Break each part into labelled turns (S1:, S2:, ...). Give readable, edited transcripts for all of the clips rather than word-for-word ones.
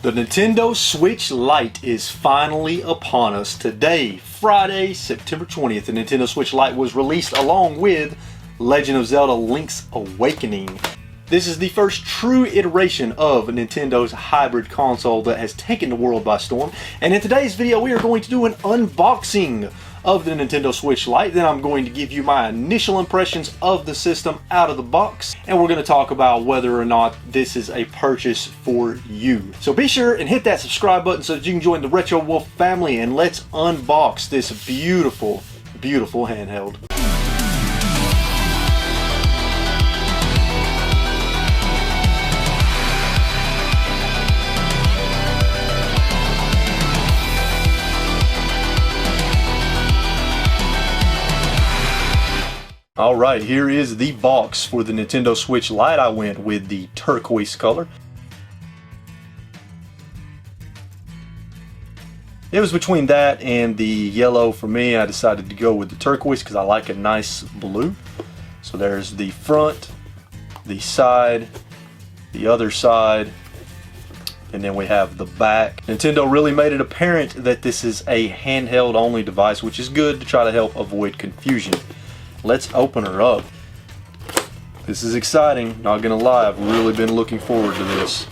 S1: The Nintendo Switch Lite is finally upon us. Today, Friday, September 20th, the Nintendo Switch Lite was released along with Legend of Zelda Link's Awakening. This is the first true iteration of Nintendo's hybrid console that has taken the world by storm. And in today's video, we are going to do an unboxing of the Nintendo Switch Lite. Then I'm going to give you my initial impressions of the system out of the box, and we're going to talk about whether or not this is a purchase for you. So be sure and hit that subscribe button so that you can join the RetroWolf family, and let's unbox this beautiful, beautiful handheld. Alright, here is the box for the Nintendo Switch Lite. I went with the turquoise color. It was between that and the yellow for me. I decided to go with the turquoise because I like a nice blue. So there's the front, the side, the other side, and then we have the back. Nintendo really made it apparent that this is a handheld only device, which is good to try to help avoid confusion. Let's open her up. This is exciting, not gonna lie, I've really been looking forward to this.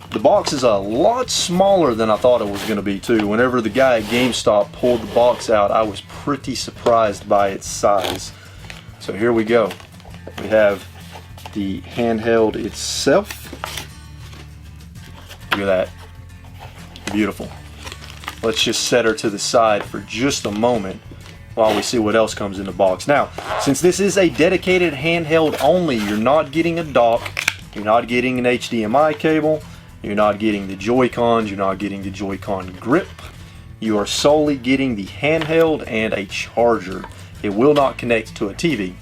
S1: The box is a lot smaller than I thought it was gonna be too. Whenever the guy at GameStop pulled the box out, I was pretty surprised by its size. So here we go. We have the handheld itself. Look at that, beautiful. Let's just set her to the side for just a moment while we see what else comes in the box. Now, since this is a dedicated handheld only, you're not getting a dock, you're not getting an HDMI cable, you're not getting the Joy-Cons, you're not getting the Joy-Con grip. You are solely getting the handheld and a charger. It will not connect to a TV.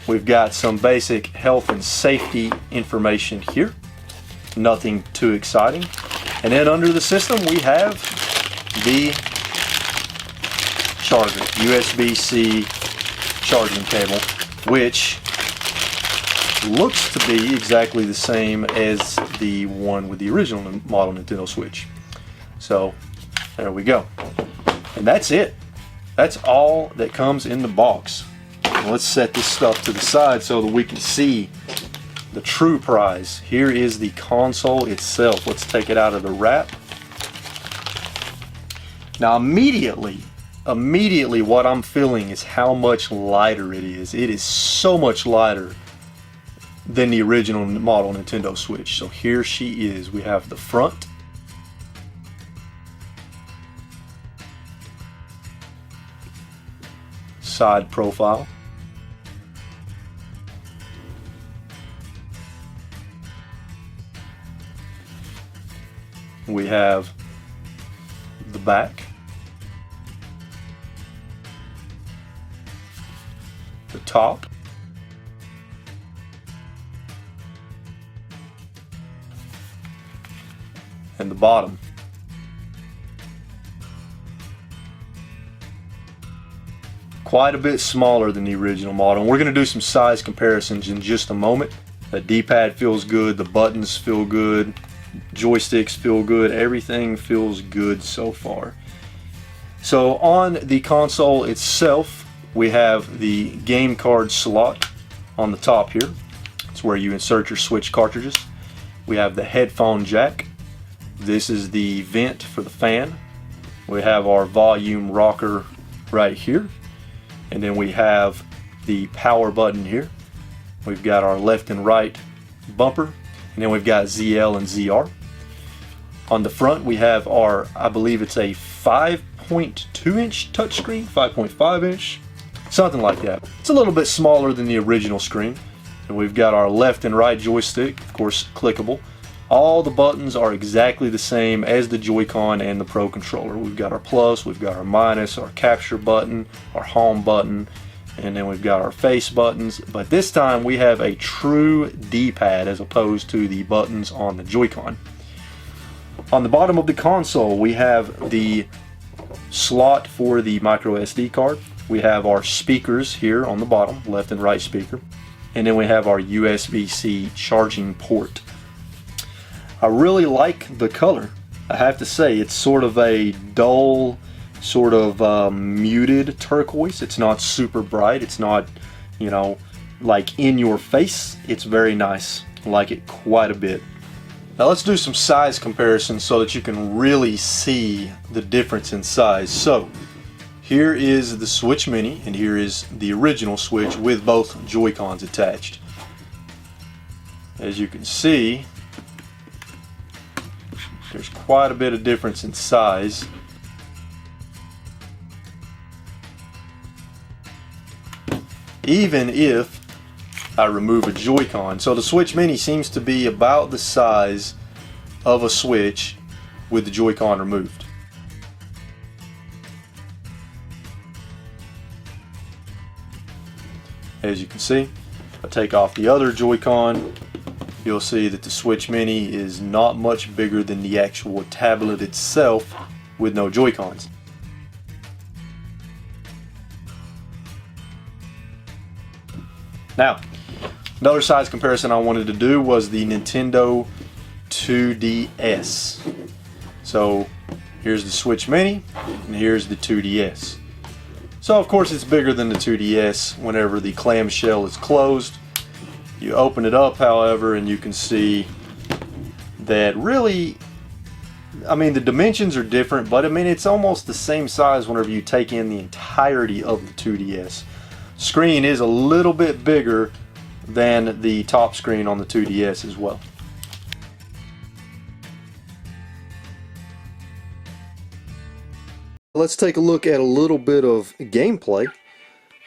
S1: We've got some basic health and safety information here. Nothing too exciting. And then under the system we have the charger, USB-C charging cable, which looks to be exactly the same as the one with the original model Nintendo Switch. So there we go. And that's it. That's all that comes in the box. Let's set this stuff to the side so that we can see the true prize. Here is the console itself. Let's take it out of the wrap. Now immediately what I'm feeling is how much lighter it is. It is so much lighter than the original model Nintendo Switch. So here she is. We have the front, side profile, we have the back, the top, and the bottom. Quite a bit smaller than the original model. And we're going to do some size comparisons in just a moment. The D-pad feels good, the buttons feel good, joysticks feel good, everything feels good so far. So on the console itself, we have the game card slot on the top here. It's where you insert your Switch cartridges. We have the headphone jack. This is the vent for the fan. We have our volume rocker right here. And then we have the power button here. We've got our left and right bumper. And then we've got ZL and ZR. On the front we have our, I believe it's a 5.2 inch touchscreen, 5.5 inch, something like that. It's a little bit smaller than the original screen. And we've got our left and right joystick, of course clickable. All the buttons are exactly the same as the Joy-Con and the Pro Controller. We've got our plus, we've got our minus, our capture button, our home button, and then we've got our face buttons. But this time we have a true D-pad as opposed to the buttons on the Joy-Con. On the bottom of the console we have the slot for the micro SD card. We have our speakers here on the bottom, left and right speaker. and then we have our USB-C charging port. I really like the color. I have to say, it's sort of a dull, sort of muted turquoise. It's not super bright. It's not, you know, like in your face. It's very nice. I like it quite a bit. Now let's do some size comparisons so that you can really see the difference in size. So here is the Switch Mini, and here is the original Switch with both Joy-Cons attached. As you can see, there's quite a bit of difference in size. Even if I remove a Joy-Con. So the Switch Mini seems to be about the size of a Switch with the Joy-Con removed. As you can see, if I take off the other Joy-Con, you'll see that the Switch Mini is not much bigger than the actual tablet itself with no Joy-Cons. Now, another size comparison I wanted to do was the Nintendo 2DS. So here's the Switch Mini, and here's the 2DS. So of course it's bigger than the 2DS whenever the clamshell is closed. You open it up, however, and you can see that really, I mean, the dimensions are different, but I mean, it's almost the same size whenever you take in the entirety of the 2DS. Screen is a little bit bigger than the top screen on the 2DS as well. Let's take a look at a little bit of gameplay.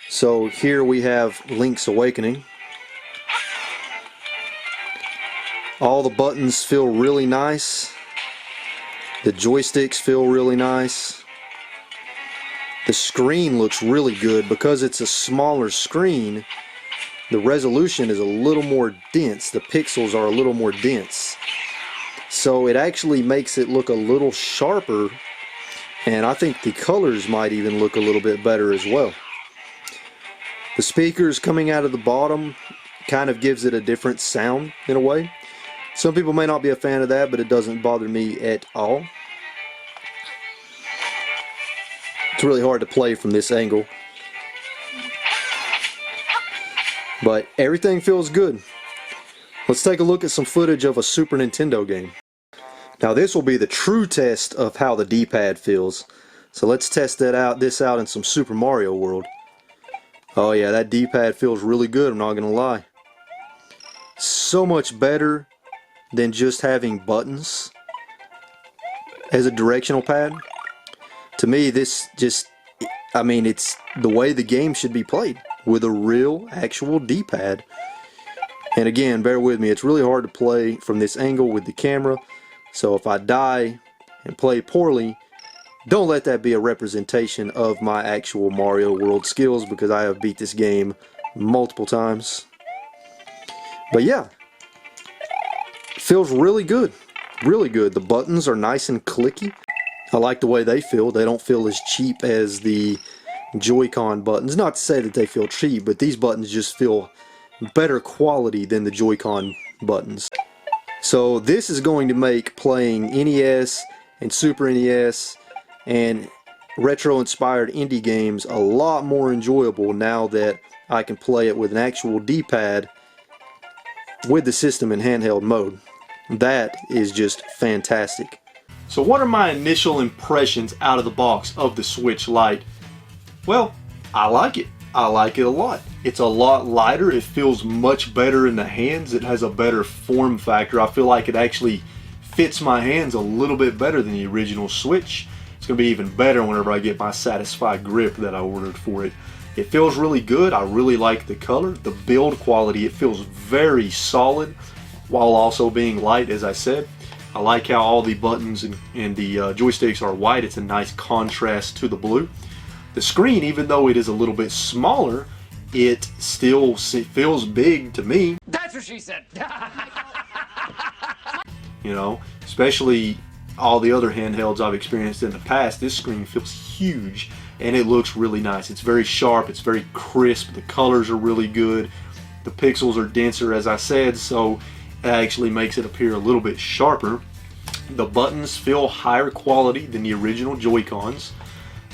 S1: So here we have Link's Awakening. All the buttons feel really nice. The joysticks feel really nice. The screen looks really good because it's a smaller screen. The resolution is a little more dense. The pixels are a little more dense. So it actually makes it look a little sharper, and I think the colors might even look a little bit better as well. The speakers coming out of the bottom kind of gives it a different sound in a way. Some people may not be a fan of that, but it doesn't bother me at all. It's really hard to play from this angle, but everything feels good. Let's take a look at some footage of a Super Nintendo game. Now this will be the true test of how the D-pad feels. So let's test this out in some Super Mario World. Oh yeah, that D-pad feels really good, I'm not gonna lie. So much better than just having buttons as a directional pad. To me, this just, I mean, it's the way the game should be played, with a real, actual D-pad. And again, bear with me, it's really hard to play from this angle with the camera. So if I die and play poorly, don't let that be a representation of my actual Mario World skills, because I have beat this game multiple times. But yeah, it feels really good. Really good. The buttons are nice and clicky. I like the way they feel. They don't feel as cheap as the Joy-Con buttons. Not to say that they feel cheap, but these buttons just feel better quality than the Joy-Con buttons. So this is going to make playing NES and Super NES and retro-inspired indie games a lot more enjoyable now that I can play it with an actual D-pad with the system in handheld mode. That is just fantastic. So what are my initial impressions out of the box of the Switch Lite? Well, I like it. I like it a lot. It's a lot lighter. It feels much better in the hands. It has a better form factor. I feel like it actually fits my hands a little bit better than the original Switch. It's going to be even better whenever I get my Satisfy grip that I ordered for it. It feels really good. I really like the color. The build quality, it feels very solid while also being light, as I said. I like how all the buttons and the joysticks are white. It's a nice contrast to the blue. The screen, even though it is a little bit smaller, it still feels big to me.
S2: That's what she said.
S1: You know, especially all the other handhelds I've experienced in the past, this screen feels huge and it looks really nice. It's very sharp, it's very crisp, the colors are really good. The pixels are denser, as I said, so it actually makes it appear a little bit sharper. The buttons feel higher quality than the original Joy-Cons.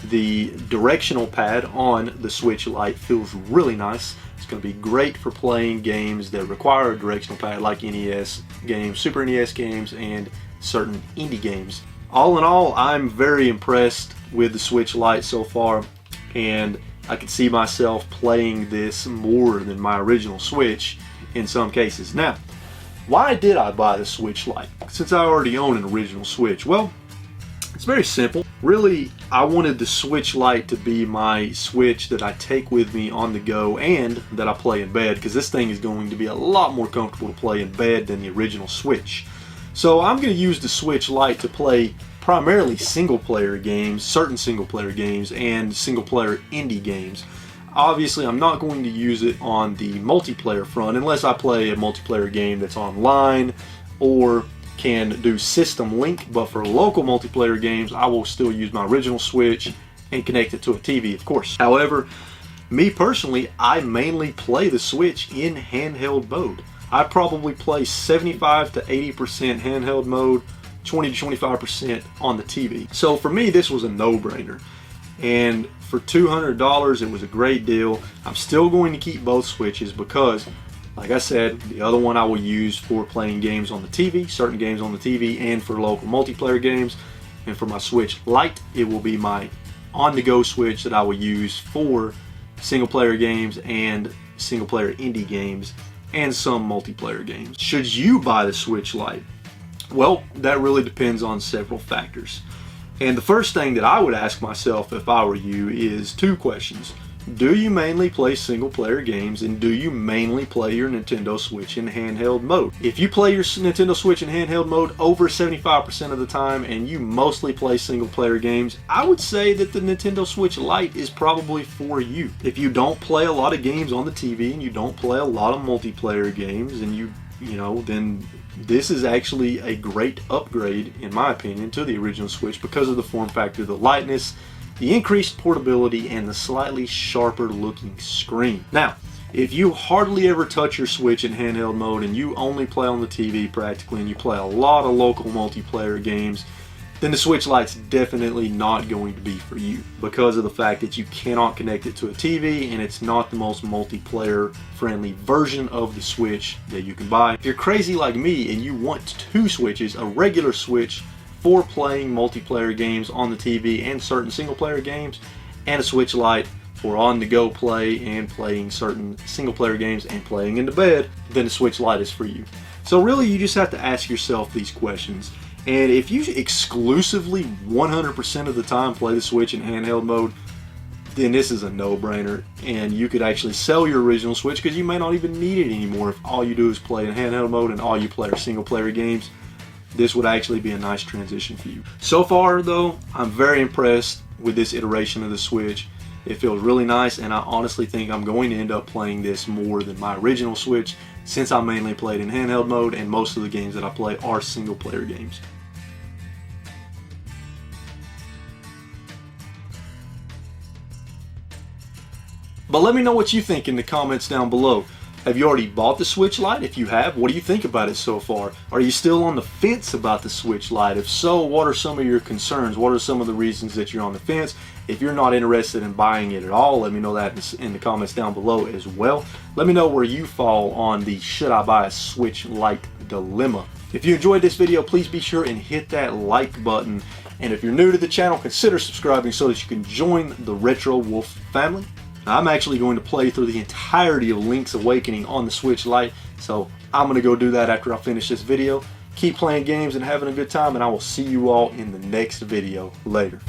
S1: The directional pad on the Switch Lite feels really nice. It's going to be great for playing games that require a directional pad, like NES games, Super NES games, and certain indie games. All in all, I'm very impressed with the Switch Lite so far, and I can see myself playing this more than my original Switch in some cases. Now, why did I buy the Switch Lite since I already own an original Switch? Well, it's very simple. Really, I wanted the Switch Lite to be my Switch that I take with me on the go and that I play in bed, because this thing is going to be a lot more comfortable to play in bed than the original Switch. So I'm going to use the Switch Lite to play primarily single-player games, certain single-player games, and single-player indie games. Obviously, I'm not going to use it on the multiplayer front unless I play a multiplayer game that's online or can do system link, but for local multiplayer games I will still use my original Switch and connect it to a TV, of course. However, me personally, I mainly play the Switch in handheld mode. I probably play 75 to 80% handheld mode, 20 to 25% on the TV. So for me, this was a no-brainer, and for $200 it was a great deal. I'm still going to keep both Switches because, like I said, the other one I will use for playing games on the TV, certain games on the TV, and for local multiplayer games. And for my Switch Lite, it will be my on-the-go Switch that I will use for single-player games and single-player indie games and some multiplayer games. Should you buy the Switch Lite? Well, that really depends on several factors. And the first thing that I would ask myself if I were you is two questions. Do you mainly play single player games, and do you mainly play your Nintendo Switch in handheld mode? If you play your Nintendo Switch in handheld mode over 75% of the time and you mostly play single player games, I would say that the Nintendo Switch Lite is probably for you. If you don't play a lot of games on the TV and you don't play a lot of multiplayer games, and you know, then this is actually a great upgrade, in my opinion, to the original Switch because of the form factor, the lightness, the increased portability, and the slightly sharper looking screen. Now, if you hardly ever touch your Switch in handheld mode and you only play on the TV practically, and you play a lot of local multiplayer games, then the Switch Lite's definitely not going to be for you because of the fact that you cannot connect it to a TV, and it's not the most multiplayer friendly version of the Switch that you can buy. If you're crazy like me and you want two Switches, a regular Switch for playing multiplayer games on the TV and certain single player games, and a Switch Lite for on-the-go play and playing certain single player games and playing in the bed, then the Switch Lite is for you. So really, you just have to ask yourself these questions. And if you exclusively 100% of the time play the Switch in handheld mode, then this is a no-brainer, and you could actually sell your original Switch because you may not even need it anymore if all you do is play in handheld mode and all you play are single player games. This would actually be a nice transition for you. So far though, I'm very impressed with this iteration of the Switch. It feels really nice, and I honestly think I'm going to end up playing this more than my original Switch, since I mainly played in handheld mode and most of the games that I play are single player games. But let me know what you think in the comments down below. Have you already bought the Switch Lite? If you have, what do you think about it so far? Are you still on the fence about the Switch Lite? If so, what are some of your concerns? What are some of the reasons that you're on the fence? If you're not interested in buying it at all, let me know that in the comments down below as well. Let me know where you fall on the should I buy a Switch Lite dilemma. If you enjoyed this video, please be sure and hit that like button. And if you're new to the channel, consider subscribing so that you can join the RetroWolf family. I'm actually going to play through the entirety of Link's Awakening on the Switch Lite, so I'm going to go do that after I finish this video. Keep playing games and having a good time, and I will see you all in the next video. Later.